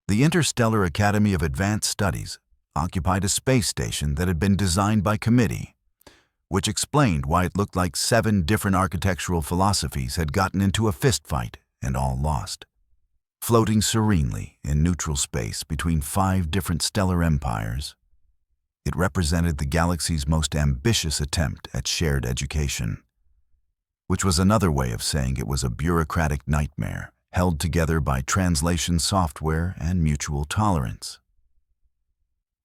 The Interstellar Academy of Advanced Studies occupied a space station that had been designed by committee, which explained why it looked like 7 different architectural philosophies had gotten into a fistfight and all lost. Floating serenely in neutral space between 5 different stellar empires, it represented the galaxy's most ambitious attempt at shared education, which was another way of saying it was a bureaucratic nightmare held together by translation software and mutual tolerance.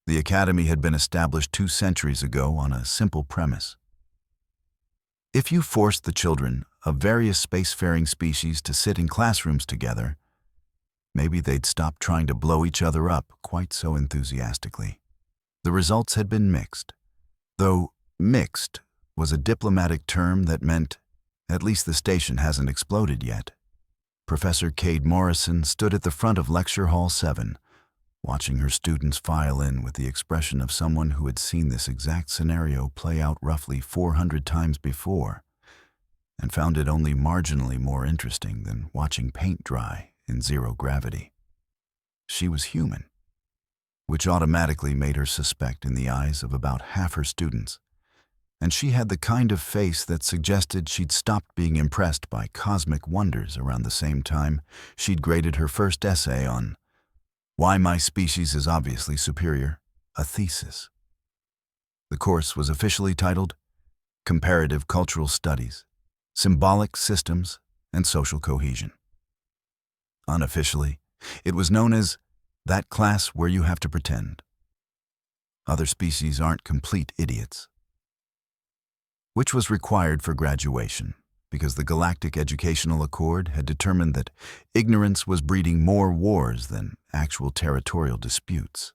The Academy had been established 2 centuries ago on a simple premise. If you forced the children of various spacefaring species to sit in classrooms together, maybe they'd stop trying to blow each other up quite so enthusiastically. The results had been mixed, though mixed was a diplomatic term that meant, at least the station hasn't exploded yet. Professor Cade Morrison stood at the front of Lecture Hall 7, watching her students file in with the expression of someone who had seen this exact scenario play out roughly 400 times before, and found it only marginally more interesting than watching paint dry in zero gravity. She was human, which automatically made her suspect in the eyes of about half her students, and she had the kind of face that suggested she'd stopped being impressed by cosmic wonders around the same time she'd graded her first essay on Why My Species is Obviously Superior, a thesis. The course was officially titled Comparative Cultural Studies, Symbolic Systems and Social Cohesion. Unofficially, it was known as that class where you have to pretend. Other species aren't complete idiots. Which was required for graduation, because the Galactic Educational Accord had determined that ignorance was breeding more wars than actual territorial disputes.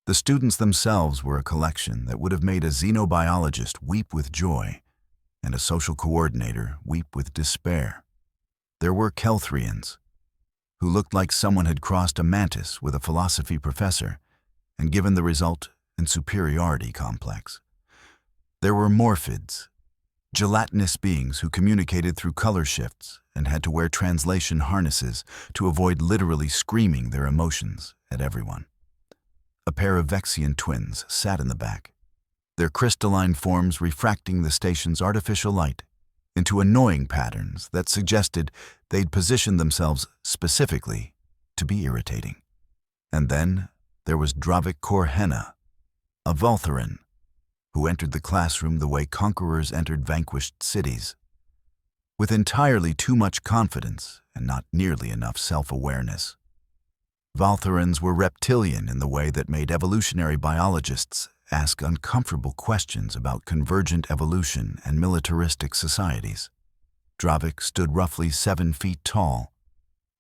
The students themselves were a collection that would have made a xenobiologist weep with joy and a social coordinator weep with despair. There were Kelthrians, who looked like someone had crossed a mantis with a philosophy professor and given the result an superiority complex. There were Morphids, gelatinous beings who communicated through color shifts and had to wear translation harnesses to avoid literally screaming their emotions at everyone. A pair of Vexian twins sat in the back, their crystalline forms refracting the station's artificial light into annoying patterns that suggested they'd positioned themselves specifically to be irritating. And then there was Dravik Korhena, a Valtharan, who entered the classroom the way conquerors entered vanquished cities, with entirely too much confidence and not nearly enough self-awareness. Valtharans were reptilian in the way that made evolutionary biologists ask uncomfortable questions about convergent evolution and militaristic societies. Dravik stood roughly 7 feet tall,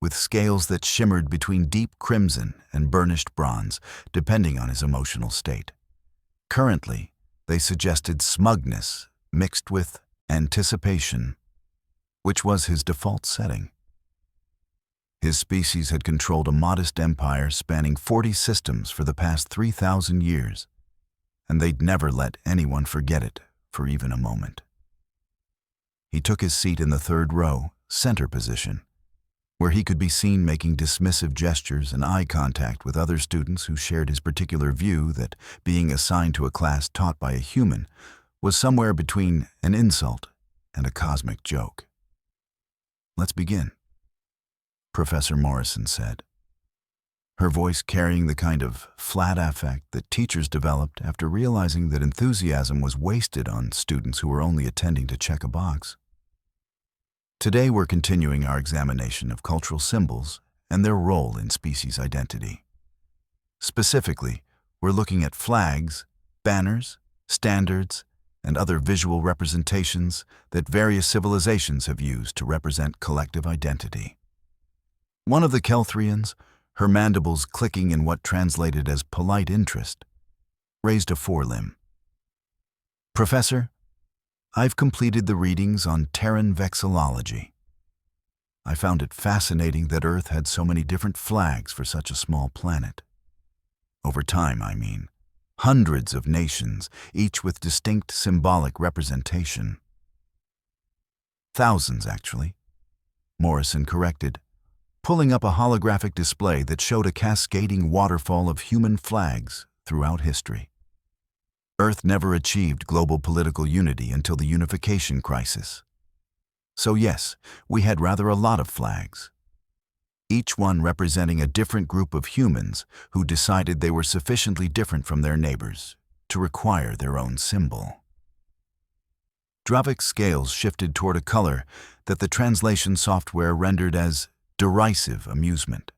with scales that shimmered between deep crimson and burnished bronze, depending on his emotional state. Currently, they suggested smugness mixed with anticipation, which was his default setting. His species had controlled a modest empire spanning 40 systems for the past 3,000 years, and they'd never let anyone forget it for even a moment. He took his seat in the 3rd row, center position, where he could be seen making dismissive gestures and eye contact with other students who shared his particular view that being assigned to a class taught by a human was somewhere between an insult and a cosmic joke. "Let's begin," Professor Morrison said, her voice carrying the kind of flat affect that teachers developed after realizing that enthusiasm was wasted on students who were only attending to check a box. Today we're continuing our examination of cultural symbols and their role in species identity. Specifically, we're looking at flags, banners, standards, and other visual representations that various civilizations have used to represent collective identity. One of the Kelthrians, her mandibles clicking in what translated as polite interest, raised a forelimb. "Professor, I've completed the readings on Terran vexillology. I found it fascinating that Earth had so many different flags for such a small planet. Over time, I mean. Hundreds of nations, each with distinct symbolic representation. Thousands, actually," Morrison corrected, pulling up a holographic display that showed a cascading waterfall of human flags throughout history. Earth never achieved global political unity until the unification crisis. So yes, we had rather a lot of flags, each one representing a different group of humans who decided they were sufficiently different from their neighbors to require their own symbol. Dravik's scales shifted toward a color that the translation software rendered as derisive amusement.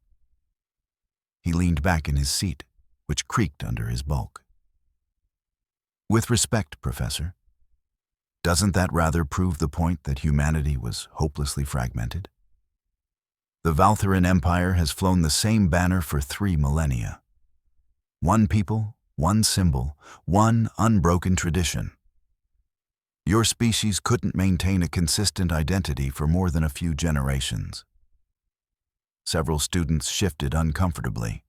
He leaned back in his seat, which creaked under his bulk. With respect, Professor, doesn't that rather prove the point that humanity was hopelessly fragmented? The Valthuran Empire has flown the same banner for 3 millennia. One people, one symbol, one unbroken tradition. Your species couldn't maintain a consistent identity for more than a few generations. Several students shifted uncomfortably.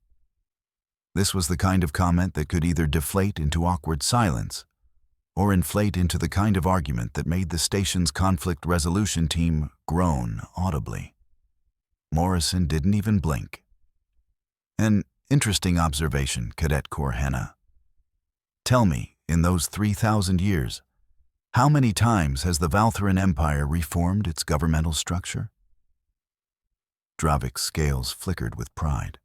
This was the kind of comment that could either deflate into awkward silence or inflate into the kind of argument that made the station's conflict resolution team groan audibly. Morrison didn't even blink. An interesting observation, Cadet Corps Henna. Tell me, in those 3,000 years, how many times has the Valthuran Empire reformed its governmental structure? Dravik's scales flickered with pride.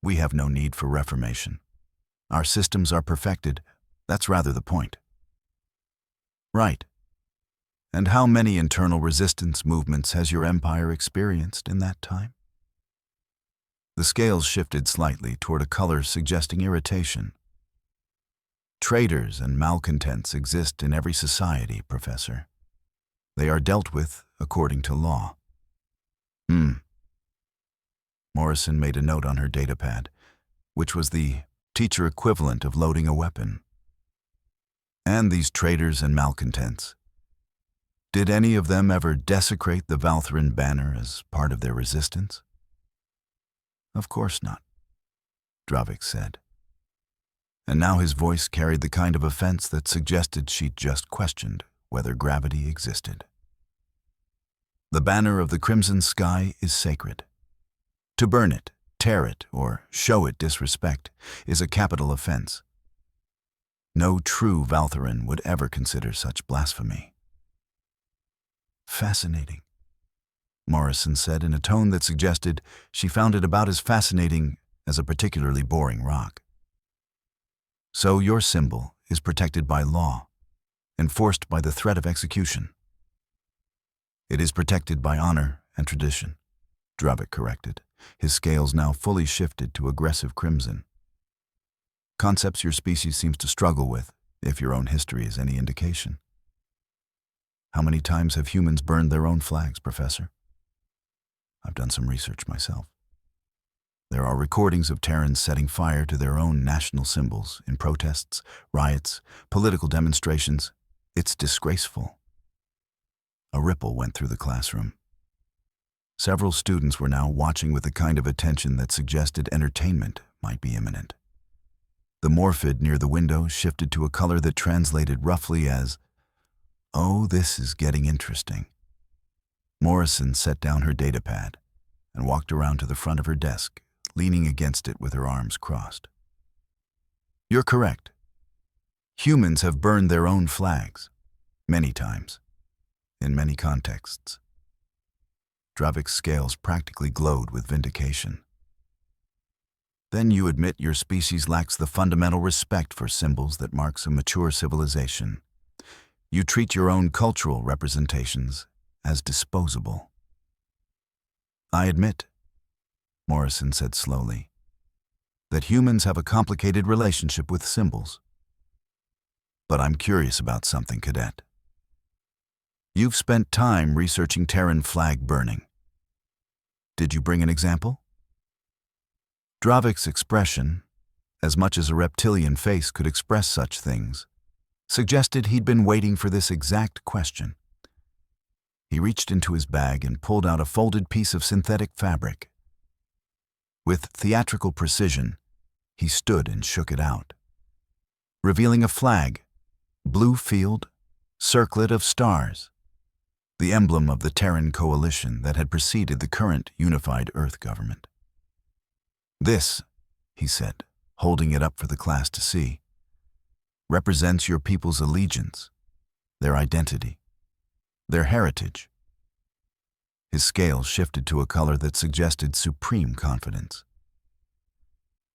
We have no need for reformation. Our systems are perfected. That's rather the point. Right. And how many internal resistance movements has your empire experienced in that time? The scales shifted slightly toward a color suggesting irritation. Traitors and malcontents exist in every society, Professor. They are dealt with according to law. Morrison made a note on her datapad, which was the teacher equivalent of loading a weapon. And these traitors and malcontents, did any of them ever desecrate the Valthuran banner as part of their resistance? Of course not, Dravik said. And now his voice carried the kind of offense that suggested she'd just questioned whether gravity existed. The banner of the crimson sky is sacred. To burn it, tear it, or show it disrespect is a capital offense. No true Valthuran would ever consider such blasphemy. Fascinating, Morrison said in a tone that suggested she found it about as fascinating as a particularly boring rock. So your symbol is protected by law, enforced by the threat of execution. It is protected by honor and tradition, Dravik corrected, his scales now fully shifted to aggressive crimson. Concepts your species seems to struggle with, if your own history is any indication. How many times have humans burned their own flags, Professor? I've done some research myself. There are recordings of Terrans setting fire to their own national symbols in protests, riots, political demonstrations. It's disgraceful. A ripple went through the classroom. Several students were now watching with the kind of attention that suggested entertainment might be imminent. The morphid near the window shifted to a color that translated roughly as, "Oh, this is getting interesting." Morrison set down her datapad and walked around to the front of her desk, leaning against it with her arms crossed. You're correct. Humans have burned their own flags, many times, in many contexts. Dravik's scales practically glowed with vindication. Then you admit your species lacks the fundamental respect for symbols that marks a mature civilization. You treat your own cultural representations as disposable. I admit, Morrison said slowly, that humans have a complicated relationship with symbols. But I'm curious about something, Cadet. You've spent time researching Terran flag burning. Did you bring an example? Dravik's expression, as much as a reptilian face could express such things, suggested he'd been waiting for this exact question. He reached into his bag and pulled out a folded piece of synthetic fabric. With theatrical precision, he stood and shook it out, revealing a flag, blue field, circlet of stars. the emblem of the Terran coalition that had preceded the current unified Earth government. "This," he said, holding it up for the class to see, "represents your people's allegiance, their identity, their heritage." His scales shifted to a color that suggested supreme confidence.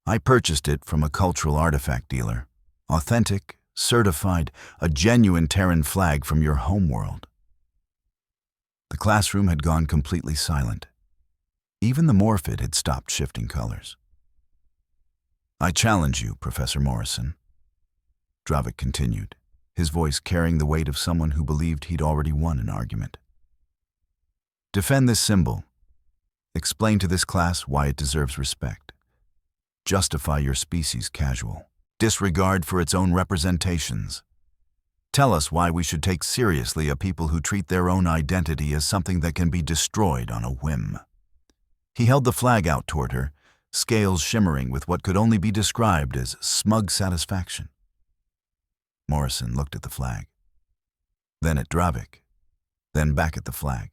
"I purchased it from a cultural artifact dealer, authentic, certified, a genuine Terran flag from your homeworld." The classroom had gone completely silent. Even the morphid had stopped shifting colors. "I challenge you, Professor Morrison," Dravik continued, his voice carrying the weight of someone who believed he'd already won an argument. "Defend this symbol. Explain to this class why it deserves respect. Justify your species' casual disregard for its own representations. Tell us why we should take seriously a people who treat their own identity as something that can be destroyed on a whim." He held the flag out toward her, scales shimmering with what could only be described as smug satisfaction. Morrison looked at the flag, then at Dravik, then back at the flag.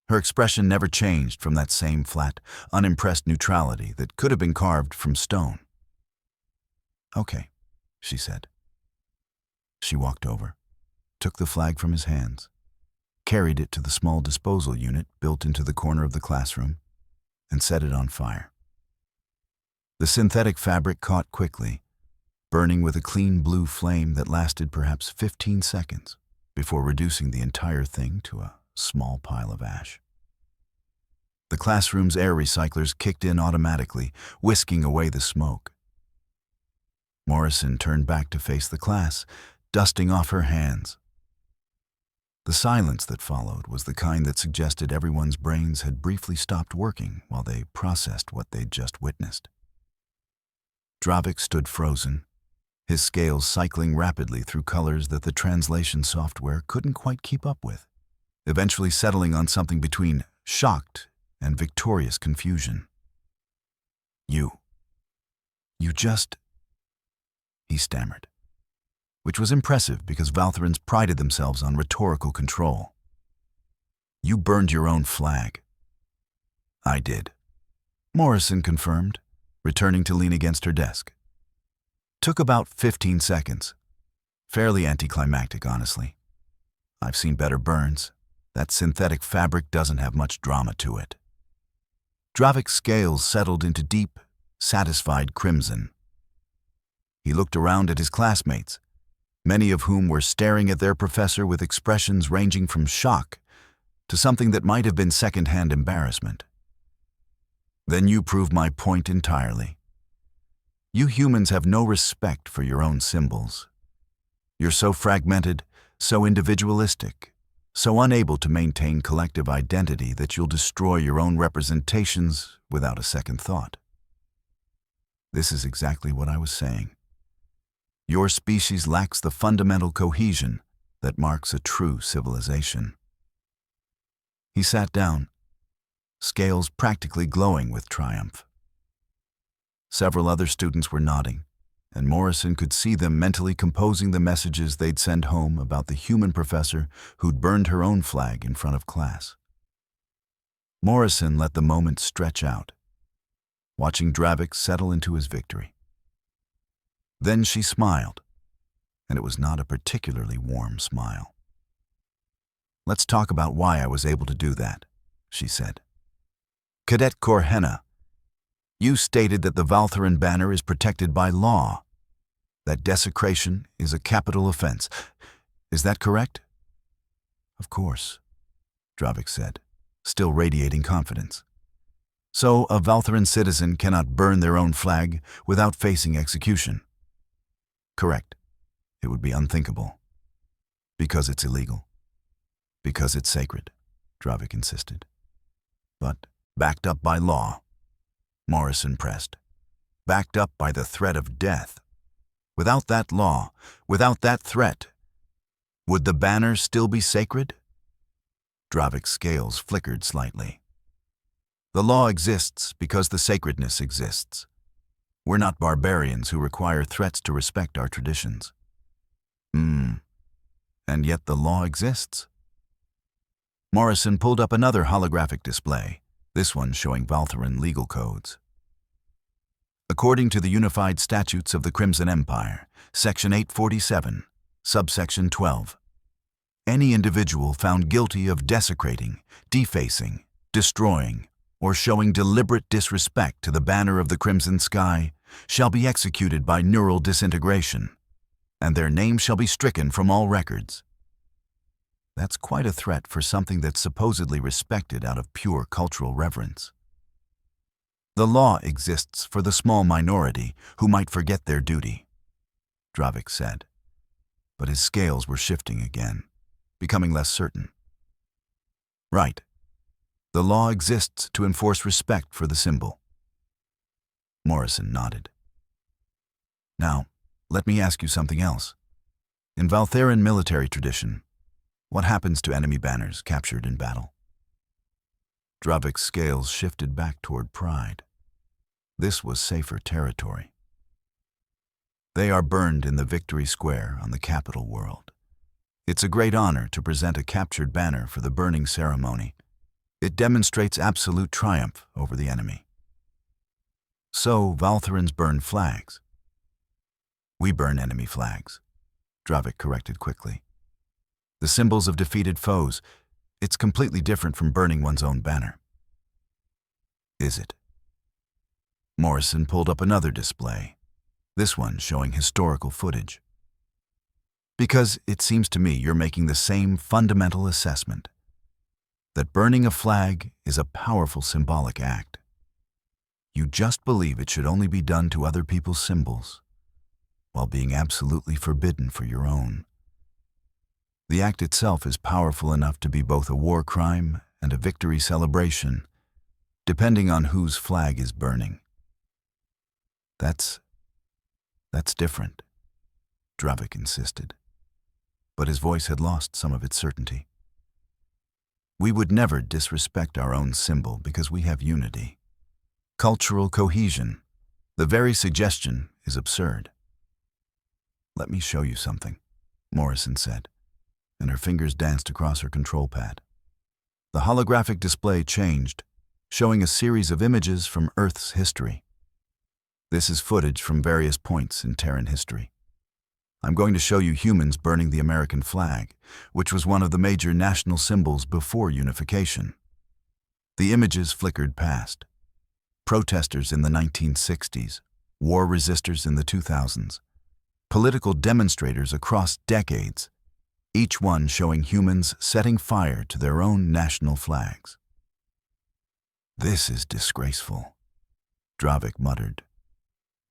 Her expression never changed from that same flat, unimpressed neutrality that could have been carved from stone. "Okay," she said. She walked over, took the flag from his hands, carried it to the small disposal unit built into the corner of the classroom, and set it on fire. The synthetic fabric caught quickly, burning with a clean blue flame that lasted perhaps 15 seconds before reducing the entire thing to a small pile of ash. The classroom's air recyclers kicked in automatically, whisking away the smoke. Morrison turned back to face the class, dusting off her hands. The silence that followed was the kind that suggested everyone's brains had briefly stopped working while they processed what they'd just witnessed. Dravik stood frozen, his scales cycling rapidly through colors that the translation software couldn't quite keep up with, eventually settling on something between shocked and victorious confusion. You just," he stammered, which was impressive because Valtherans prided themselves on rhetorical control. "You burned your own flag." "I did," Morrison confirmed, returning to lean against her desk. "Took about 15 seconds. Fairly anticlimactic, honestly. I've seen better burns. That synthetic fabric doesn't have much drama to it." Dravik's scales settled into deep, satisfied crimson. He looked around at his classmates, many of whom were staring at their professor with expressions ranging from shock to something that might have been second-hand embarrassment. "Then you prove my point entirely. You humans have no respect for your own symbols. You're so fragmented, so individualistic, so unable to maintain collective identity that you'll destroy your own representations without a second thought." This is exactly what I was saying. Your species lacks the fundamental cohesion that marks a true civilization. He sat down, scales practically glowing with triumph. Several other students were nodding, and Morrison could see them mentally composing the messages they'd send home about the human professor who'd burned her own flag in front of class. Morrison let the moment stretch out, watching Dravik settle into his victory. Then she smiled, and it was not a particularly warm smile. "Let's talk about why I was able to do that," she said. "Cadet Corhenna, you stated that the Valtheran banner is protected by law, that desecration is a capital offense. Is that correct?" "Of course," Dravik said, still radiating confidence. "So a Valtheran citizen cannot burn their own flag without facing execution?" "Correct. It would be unthinkable. Because it's illegal. Because it's sacred," Dravik insisted. "But backed up by law," Morrison pressed. "Backed up by the threat of death. Without that law, without that threat, would the banner still be sacred?" Dravik's scales flickered slightly. "The law exists because the sacredness exists. We're not barbarians who require threats to respect our traditions." And yet the law exists." Morrison pulled up another holographic display, this one showing Valthuran legal codes. According to the Unified Statutes of the Crimson Empire, Section 847, subsection 12, any individual found guilty of desecrating, defacing, destroying, or showing deliberate disrespect to the banner of the crimson sky shall be executed by neural disintegration, and their name shall be stricken from all records. That's quite a threat for something that's supposedly respected out of pure cultural reverence. The law exists for the small minority who might forget their duty, Dravik said, but his scales were shifting again, becoming less certain. Right. The law exists to enforce respect for the symbol. Morrison nodded. Now, let me ask you something else. In Valthuran military tradition, what happens to enemy banners captured in battle? Dravik's scales shifted back toward pride. This was safer territory. They are burned in the Victory Square on the capital world. It's a great honor to present a captured banner for the burning ceremony. It demonstrates absolute triumph over the enemy. So, Valthurans burn flags. We burn enemy flags, Dravik corrected quickly. The symbols of defeated foes, it's completely different from burning one's own banner. Is it? Morrison pulled up another display, this one showing historical footage. Because it seems to me you're making the same fundamental assessment, that burning a flag is a powerful symbolic act. You just believe it should only be done to other people's symbols, while being absolutely forbidden for your own. The act itself is powerful enough to be both a war crime and a victory celebration, depending on whose flag is burning. That's different, Dravik insisted, but his voice had lost some of its certainty. We would never disrespect our own symbol because we have unity. Cultural cohesion. The very suggestion is absurd. Let me show you something, Morrison said, and her fingers danced across her control pad. The holographic display changed, showing a series of images from Earth's history. This is footage from various points in Terran history. I'm going to show you humans burning the American flag, which was one of the major national symbols before unification. The images flickered past. Protesters in the 1960s, war resistors in the 2000s, political demonstrators across decades, each one showing humans setting fire to their own national flags. This is disgraceful, Dravik muttered,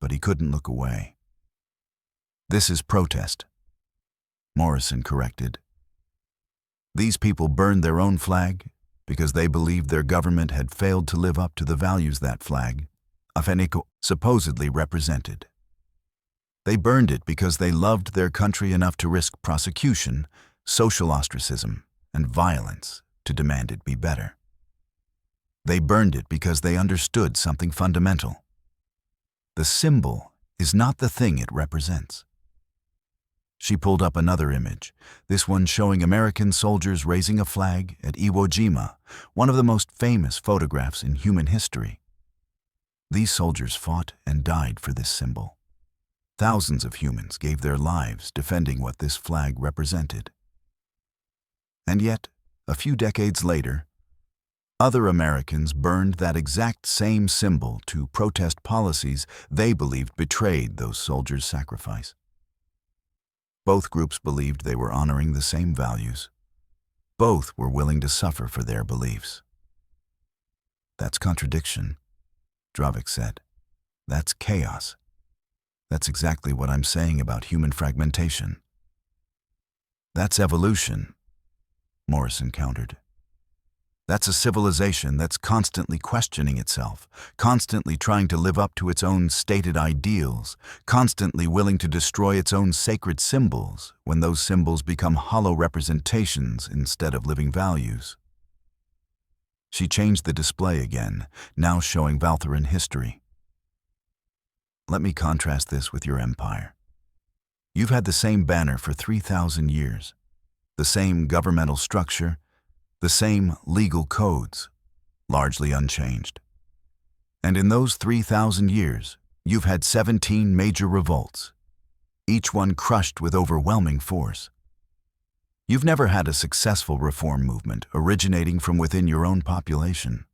but he couldn't look away. This is protest, Morrison corrected. These people burned their own flag because they believed their government had failed to live up to the values that flag, Afeniko, supposedly represented. They burned it because they loved their country enough to risk prosecution, social ostracism, and violence to demand it be better. They burned it because they understood something fundamental. The symbol is not the thing it represents. She pulled up another image, this one showing American soldiers raising a flag at Iwo Jima, one of the most famous photographs in human history. These soldiers fought and died for this symbol. Thousands of humans gave their lives defending what this flag represented. And yet, a few decades later, other Americans burned that exact same symbol to protest policies they believed betrayed those soldiers' sacrifice. Both groups believed they were honoring the same values. Both were willing to suffer for their beliefs. That's contradiction, Dravik said. That's chaos. That's exactly what I'm saying about human fragmentation. That's evolution, Morrison countered. That's a civilization that's constantly questioning itself, constantly trying to live up to its own stated ideals, constantly willing to destroy its own sacred symbols when those symbols become hollow representations instead of living values. She changed the display again, now showing Valthuran history. Let me contrast this with your empire. You've had the same banner for 3,000 years, the same governmental structure, The same legal codes, largely unchanged. And in those 3,000 years, you've had 17 major revolts, each one crushed with overwhelming force. You've never had a successful reform movement originating from within your own population.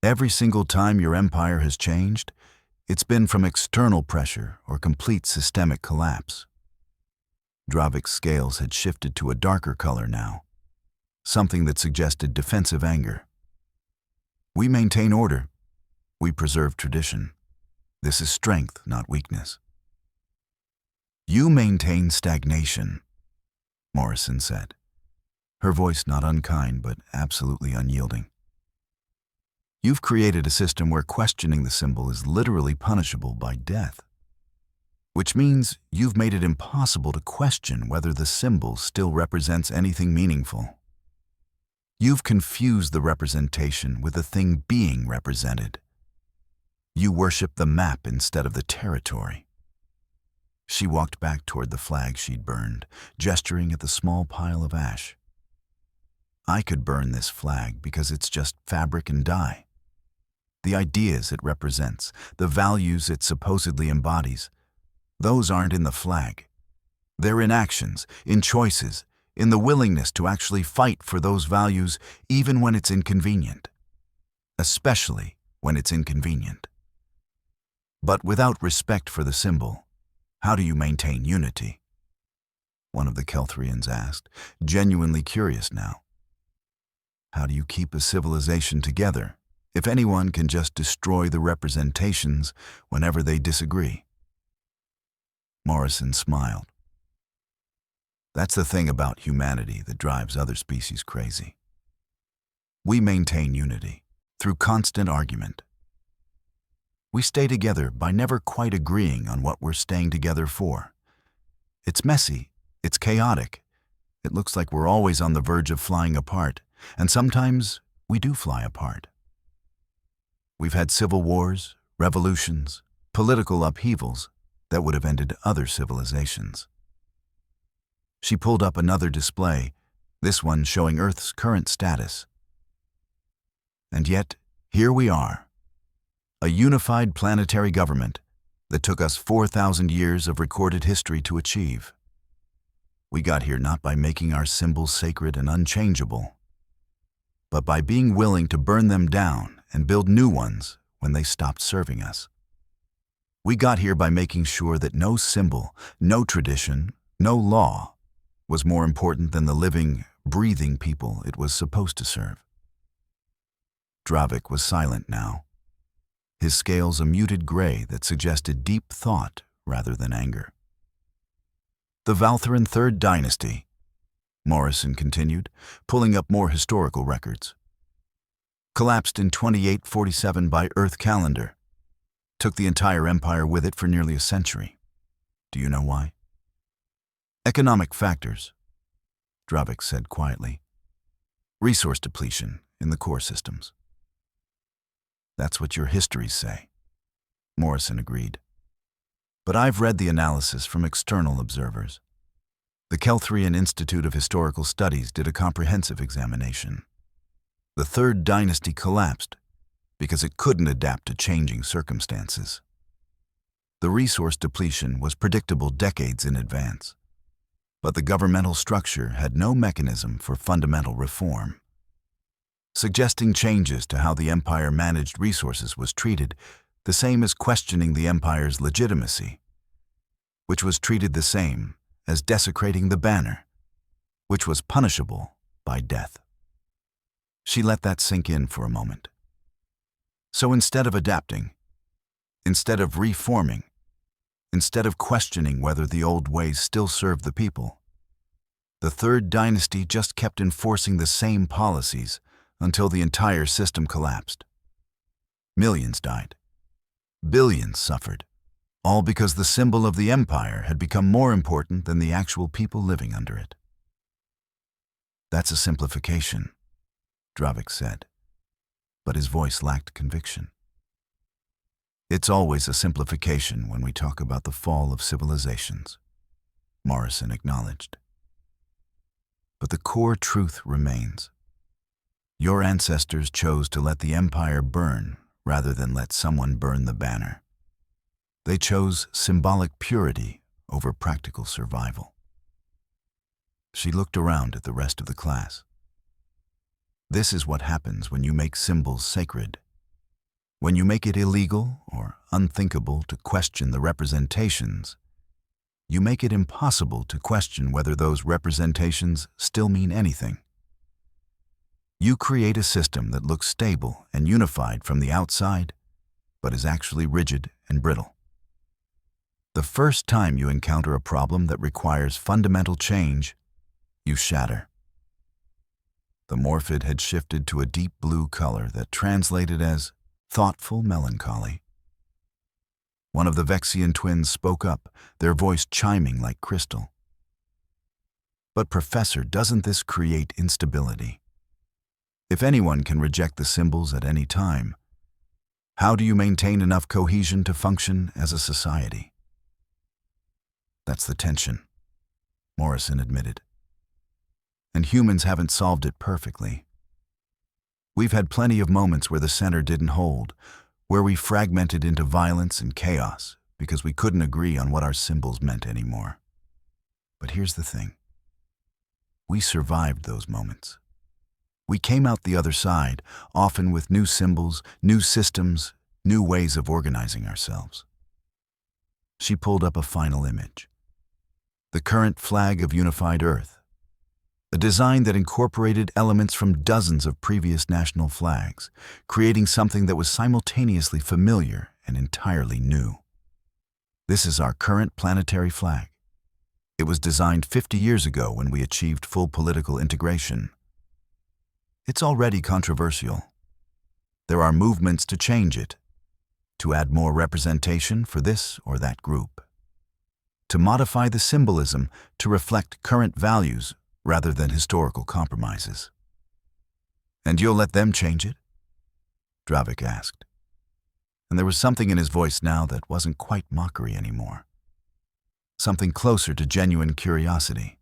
Every single time your empire has changed, it's been from external pressure or complete systemic collapse. Dravik's scales had shifted to a darker color now, something that suggested defensive anger. We maintain order. We preserve tradition. This is strength, not weakness. You maintain stagnation, Morrison said, her voice not unkind but absolutely unyielding. You've created a system where questioning the symbol is literally punishable by death, which means you've made it impossible to question whether the symbol still represents anything meaningful. You've confused the representation with the thing being represented. You worship the map instead of the territory. She walked back toward the flag she'd burned, gesturing at the small pile of ash. I could burn this flag because it's just fabric and dye. The ideas it represents, the values it supposedly embodies, those aren't in the flag. They're in actions, in choices, in the willingness to actually fight for those values even when it's inconvenient. Especially when it's inconvenient. But without respect for the symbol, how do you maintain unity? One of the Kelthrians asked, genuinely curious now. How do you keep a civilization together if anyone can just destroy the representations whenever they disagree? Morrison smiled. That's the thing about humanity that drives other species crazy. We maintain unity through constant argument. We stay together by never quite agreeing on what we're staying together for. It's messy, it's chaotic. It looks like we're always on the verge of flying apart, and sometimes we do fly apart. We've had civil wars, revolutions, political upheavals that would have ended other civilizations. She pulled up another display, this one showing Earth's current status. And yet, here we are, a unified planetary government that took us 4,000 years of recorded history to achieve. We got here not by making our symbols sacred and unchangeable, but by being willing to burn them down and build new ones when they stopped serving us. We got here by making sure that no symbol, no tradition, no law was more important than the living, breathing people it was supposed to serve. Dravik was silent now, his scales a muted gray that suggested deep thought rather than anger. The Valtharan Third Dynasty, Morrison continued, pulling up more historical records. Collapsed in 2847 by Earth calendar. Took the entire empire with it for nearly a century. Do you know why? Economic factors, Dravik said quietly. Resource depletion in the core systems. That's what your histories say, Morrison agreed. But I've read the analysis from external observers. The Kelthrian Institute of Historical Studies did a comprehensive examination. The Third Dynasty collapsed because it couldn't adapt to changing circumstances. The resource depletion was predictable decades in advance, but the governmental structure had no mechanism for fundamental reform. Suggesting changes to how the empire managed resources was treated the same as questioning the empire's legitimacy, which was treated the same as desecrating the banner, which was punishable by death. She let that sink in for a moment. So instead of adapting, instead of reforming, instead of questioning whether the old ways still served the people, the Third Dynasty just kept enforcing the same policies until the entire system collapsed. Millions died. Billions suffered, all because the symbol of the empire had become more important than the actual people living under it. That's a simplification, Dravik said, but his voice lacked conviction. It's always a simplification when we talk about the fall of civilizations, Morrison acknowledged. But the core truth remains. Your ancestors chose to let the empire burn rather than let someone burn the banner. They chose symbolic purity over practical survival. She looked around at the rest of the class. This is what happens when you make symbols sacred. When you make it illegal or unthinkable to question the representations, you make it impossible to question whether those representations still mean anything. You create a system that looks stable and unified from the outside, but is actually rigid and brittle. The first time you encounter a problem that requires fundamental change, you shatter. The morphid had shifted to a deep blue color that translated as thoughtful melancholy. One of the Vexian twins spoke up, their voice chiming like crystal. But Professor, doesn't this create instability? If anyone can reject the symbols at any time, how do you maintain enough cohesion to function as a society? That's the tension, Morrison admitted. And humans haven't solved it perfectly. We've had plenty of moments where the center didn't hold, where we fragmented into violence and chaos because we couldn't agree on what our symbols meant anymore. But here's the thing. We survived those moments. We came out the other side, often with new symbols, new systems, new ways of organizing ourselves. She pulled up a final image. The current flag of unified Earth. A design that incorporated elements from dozens of previous national flags, creating something that was simultaneously familiar and entirely new. This is our current planetary flag. It was designed 50 years ago when we achieved full political integration. It's already controversial. There are movements to change it, to add more representation for this or that group, to modify the symbolism to reflect current values rather than historical compromises. And you'll let them change it? Dravik asked. And there was something in his voice now that wasn't quite mockery anymore. Something closer to genuine curiosity.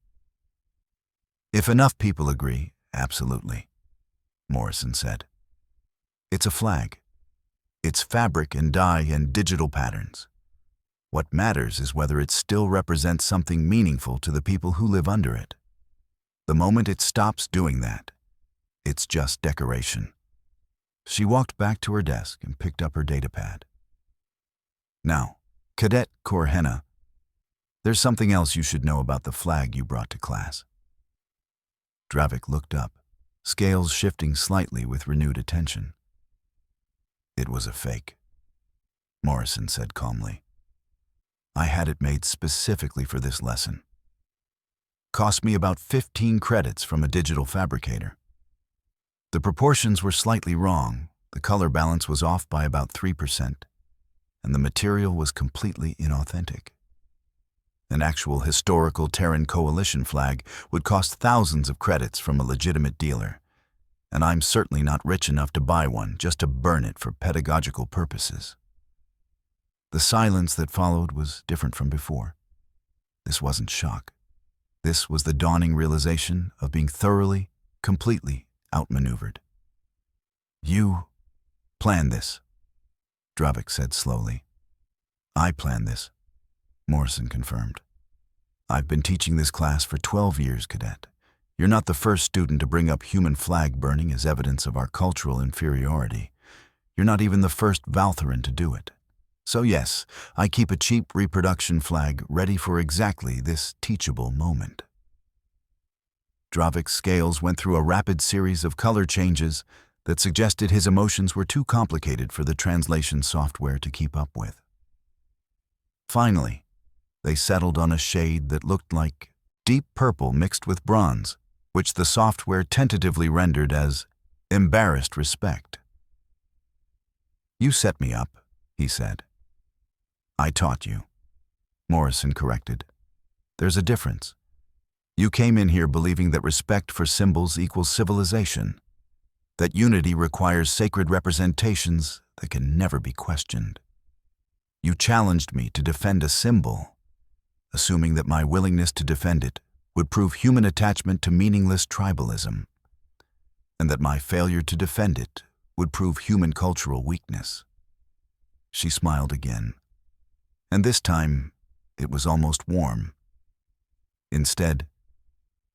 If enough people agree, absolutely, Morrison said. It's a flag. It's fabric and dye and digital patterns. What matters is whether it still represents something meaningful to the people who live under it. The moment it stops doing that, it's just decoration. She walked back to her desk and picked up her datapad. Now, Cadet Korhena, there's something else you should know about the flag you brought to class. Dravik looked up, scales shifting slightly with renewed attention. It was a fake, Morrison said calmly. I had it made specifically for this lesson. Cost me about 15 credits from a digital fabricator. The proportions were slightly wrong, the color balance was off by about 3%, and the material was completely inauthentic. An actual historical Terran Coalition flag would cost thousands of credits from a legitimate dealer, and I'm certainly not rich enough to buy one just to burn it for pedagogical purposes. The silence that followed was different from before. This wasn't shock. This was the dawning realization of being thoroughly, completely outmaneuvered. You planned this, Dravik said slowly. I planned this, Morrison confirmed. I've been teaching this class for 12 years, Cadet. You're not the first student to bring up human flag burning as evidence of our cultural inferiority. You're not even the first Valtheran to do it. So yes, I keep a cheap reproduction flag ready for exactly this teachable moment. Dravik's scales went through a rapid series of color changes that suggested his emotions were too complicated for the translation software to keep up with. Finally, they settled on a shade that looked like deep purple mixed with bronze, which the software tentatively rendered as embarrassed respect. You set me up, he said. I taught you, Morrison corrected. There's a difference. You came in here believing that respect for symbols equals civilization, that unity requires sacred representations that can never be questioned. You challenged me to defend a symbol, assuming that my willingness to defend it would prove human attachment to meaningless tribalism. and that my failure to defend it would prove human cultural weakness. She smiled again, and this time it was almost warm. Instead,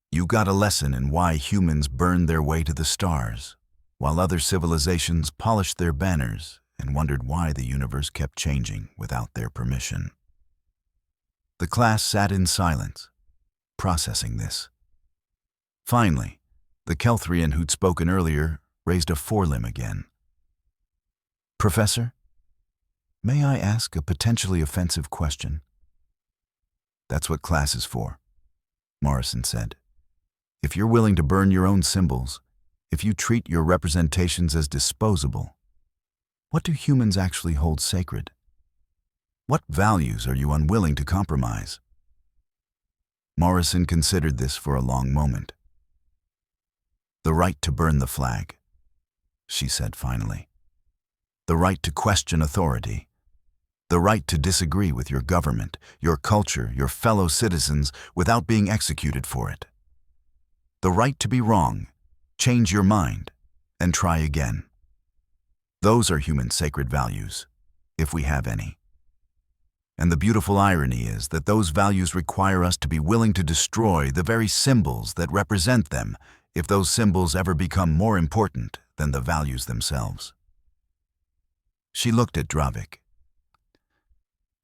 you got a lesson in why humans burned their way to the stars, while other civilizations polished their banners and wondered why the universe kept changing without their permission. The class sat in silence, processing this. Finally, the Kelthrian who'd spoken earlier raised a forelimb again. "Professor, may I ask a potentially offensive question?" "That's what class is for," Morrison said. "If you're willing to burn your own symbols, if you treat your representations as disposable, what do humans actually hold sacred? What values are you unwilling to compromise?" Morrison considered this for a long moment. "The right to burn the flag," she said finally. "The right to question authority. The right to disagree with your government, your culture, your fellow citizens without being executed for it. The right to be wrong, change your mind, and try again. Those are human sacred values, if we have any. And the beautiful irony is that those values require us to be willing to destroy the very symbols that represent them if those symbols ever become more important than the values themselves." She looked at Dravik.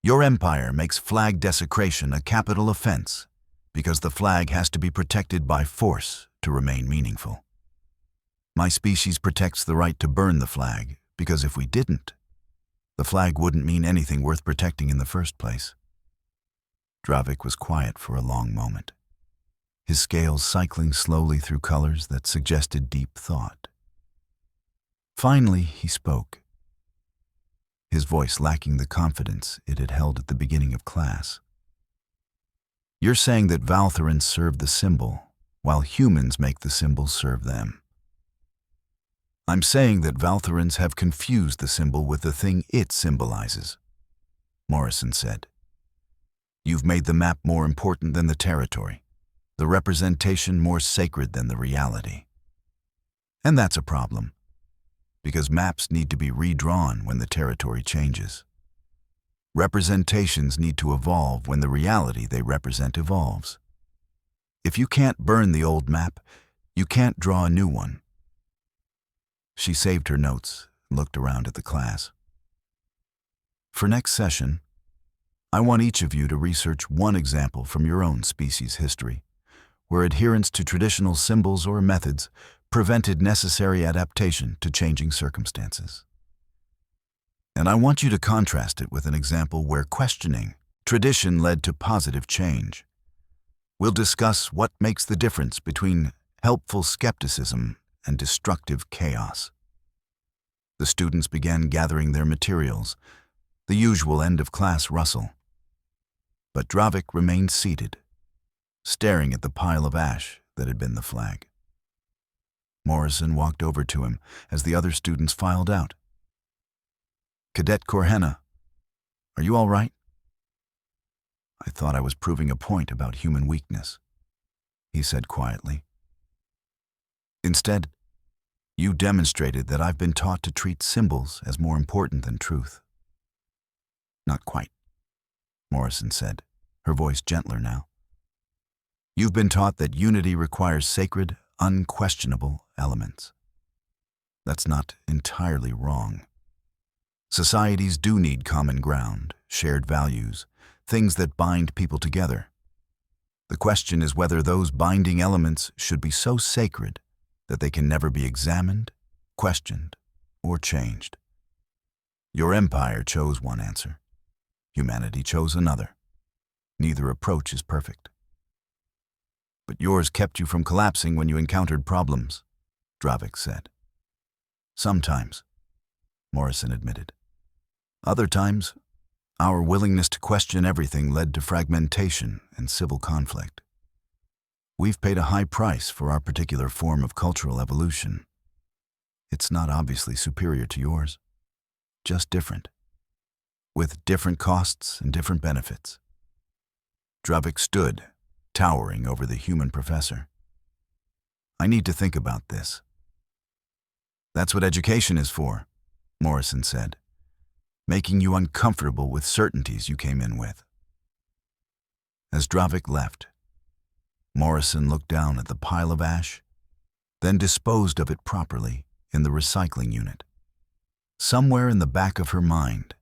"Your empire makes flag desecration a capital offense because the flag has to be protected by force to remain meaningful. My species protects the right to burn the flag because if we didn't, the flag wouldn't mean anything worth protecting in the first place." Dravik was quiet for a long moment, his scales cycling slowly through colors that suggested deep thought. Finally, he spoke, his voice lacking the confidence it had held at the beginning of class. "You're saying that Valthorans serve the symbol, while humans make the symbol serve them." "I'm saying that Valthorans have confused the symbol with the thing it symbolizes," Morrison said. "You've made the map more important than the territory, the representation more sacred than the reality. And that's a problem, because maps need to be redrawn when the territory changes. Representations need to evolve when the reality they represent evolves. If you can't burn the old map, you can't draw a new one." She saved her notes and looked around at the class. "For next session, I want each of you to research one example from your own species' history, where adherence to traditional symbols or methods prevented necessary adaptation to changing circumstances. And I want you to contrast it with an example where questioning tradition led to positive change. We'll discuss what makes the difference between helpful skepticism and destructive chaos." The students began gathering their materials, the usual end-of-class rustle. But Dravik remained seated, staring at the pile of ash that had been the flag. Morrison walked over to him as the other students filed out. "Cadet Corhenna, are you all right?" "I thought I was proving a point about human weakness," he said quietly. "Instead, you demonstrated that I've been taught to treat symbols as more important than truth." "Not quite," Morrison said, her voice gentler now. "You've been taught that unity requires sacred, unquestionable elements. That's not entirely wrong. Societies do need common ground, shared values, things that bind people together. The question is whether those binding elements should be so sacred that they can never be examined, questioned, or changed. Your empire chose one answer. Humanity chose another. Neither approach is perfect. But yours kept you from collapsing when you encountered problems," Dravik said. "Sometimes," Morrison admitted. "Other times, our willingness to question everything led to fragmentation and civil conflict. We've paid a high price for our particular form of cultural evolution. It's not obviously superior to yours, just different, with different costs and different benefits." Dravik stood, towering over the human professor. "I need to think about this," That's what education is for, Morrison said, making you uncomfortable with certainties you came in with. As Dravik left, Morrison looked down at the pile of ash, then disposed of it properly in the recycling unit. Somewhere in the back of her mind,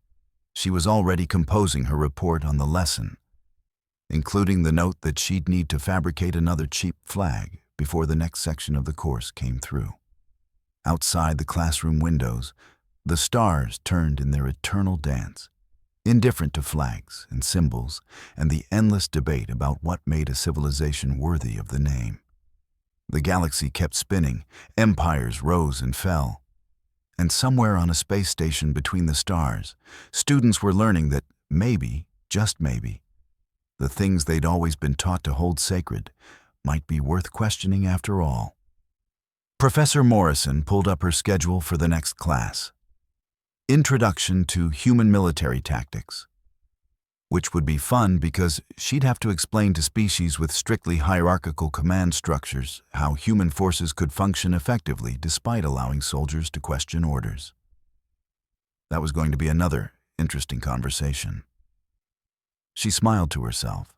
she was already composing her report on the lesson, including the note that she'd need to fabricate another cheap flag before the next section of the course came through. Outside the classroom windows, the stars turned in their eternal dance, indifferent to flags and symbols and the endless debate about what made a civilization worthy of the name. The galaxy kept spinning, empires rose and fell, and somewhere on a space station between the stars, students were learning that maybe, just maybe, the things they'd always been taught to hold sacred might be worth questioning after all. Professor Morrison pulled up her schedule for the next class. Introduction to Human Military Tactics, which would be fun because she'd have to explain to species with strictly hierarchical command structures how human forces could function effectively despite allowing soldiers to question orders. That was going to be another interesting conversation. She smiled to herself.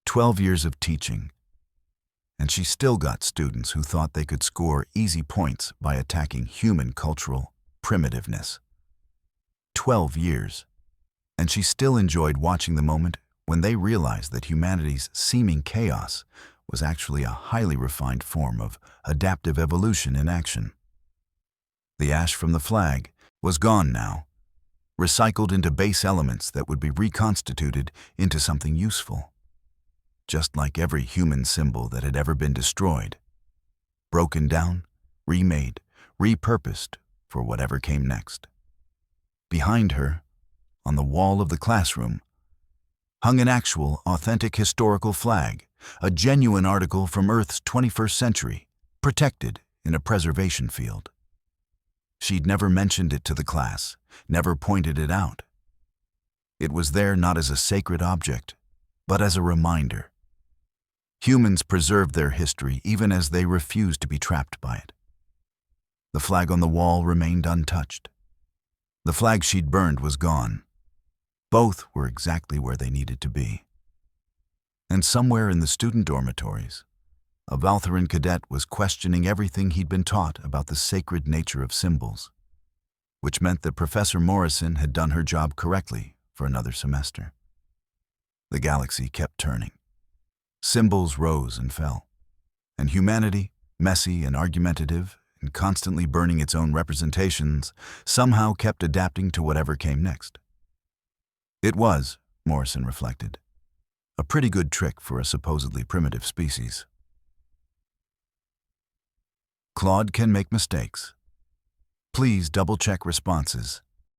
12 years of teaching, and she still got students who thought they could score easy points by attacking human cultural primitiveness. 12 years, and she still enjoyed watching the moment when they realized that humanity's seeming chaos was actually a highly refined form of adaptive evolution in action. The ash from the flag was gone now, recycled into base elements that would be reconstituted into something useful. Just like every human symbol that had ever been destroyed, broken down, remade, repurposed for whatever came next. Behind her, on the wall of the classroom, hung an actual, authentic historical flag, a genuine article from Earth's 21st century, protected in a preservation field. She'd never mentioned it to the class, never pointed it out. It was there not as a sacred object, but as a reminder. Humans preserved their history even as they refused to be trapped by it. The flag on the wall remained untouched. The flag she'd burned was gone. Both were exactly where they needed to be. And somewhere in the student dormitories, a Valtheran cadet was questioning everything he'd been taught about the sacred nature of symbols, which meant that Professor Morrison had done her job correctly for another semester. The galaxy kept turning. Symbols rose and fell, and humanity, messy and argumentative and constantly burning its own representations, somehow kept adapting to whatever came next. It was, Morrison reflected, a pretty good trick for a supposedly primitive species. Claude can make mistakes. Please double-check responses